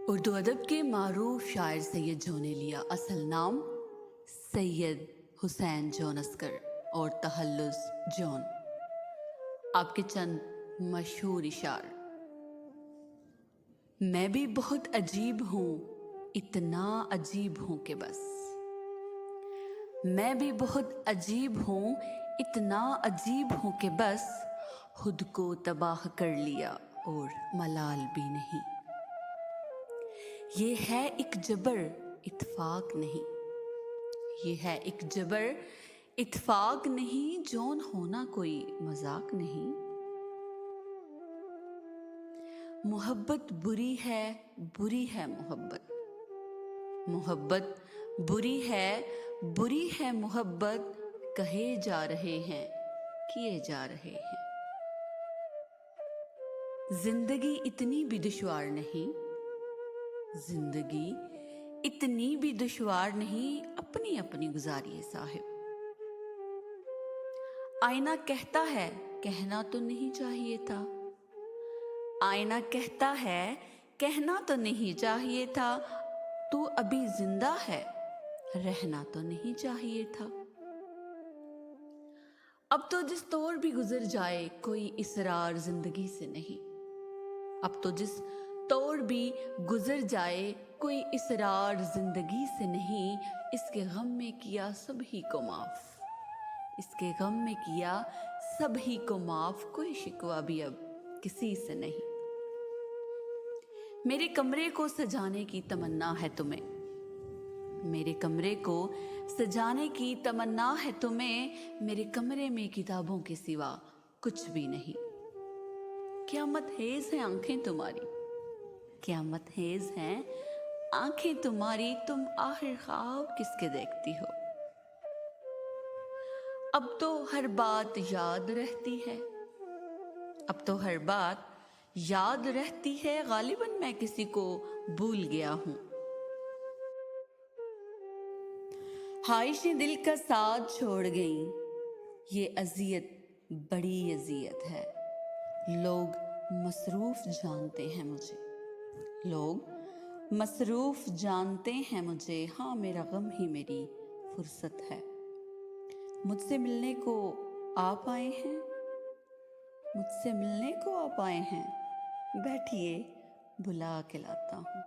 उर्दू अदब के मारूफ शायर सैयद जॉन ने लिया असल नाम सैयद हुसैन जॉन अस्कर और तहल्लुस जॉन। आपके चंद मशहूर इशार। मैं भी बहुत अजीब हूँ, इतना अजीब हूँ कि बस। मैं भी बहुत अजीब हूँ, इतना अजीब हूँ कि बस खुद को तबाह कर लिया और मलाल भी नहीं। ये है एक जबर इत्फाक नहीं, ये है एक जबर इत्फाक नहीं, जौन होना कोई मजाक नहीं। मोहब्बत बुरी है मोहब्बत, मोहब्बत बुरी है मोहब्बत, कहे जा रहे हैं किए जा रहे हैं। जिंदगी इतनी भी दुश्वार नहीं, जिंदगी इतनी भी दुश्वार नहीं, अपनी अपनी गुजारिए साहिब। आईना कहता है कहना तो नहीं चाहिए था, आईना कहता है कहना तो नहीं चाहिए था, तू अभी जिंदा है रहना तो नहीं चाहिए था। अब तो जिस तौर भी गुजर जाए कोई इसरार जिंदगी से नहीं, अब तो जिस तौर भी गुजर जाए कोई इसरार जिंदगी से नहीं। इसके गम में किया सभी को माफ, इसके गम में किया सभी को माफ, कोई शिकवा भी अब किसी से नहीं। मेरे कमरे को सजाने की तमन्ना है तुम्हें, मेरे कमरे को सजाने की तमन्ना है तुम्हें, मेरे कमरे में किताबों के सिवा कुछ भी नहीं। क़यामत हेज़ है आंखें तुम्हारी, क़यामत हेज़ हैं आंखें तुम्हारी, तुम आखिर ख्वाब किसके देखती हो। अब तो हर बात याद रहती है, अब तो हर बात याद रहती है, गालिबन मैं किसी को भूल गया हूं। ख्वाहिशें दिल का साथ छोड़ गईं, ये अजियत बड़ी अजियत है। लोग मसरूफ जानते हैं मुझे, लोग मसरूफ जानते हैं मुझे, हाँ मेरा गम ही मेरी फुर्सत है। मुझसे मिलने को आप आए हैं, मुझसे मिलने को आप आए हैं, बैठिए बुला के लाता हूँ।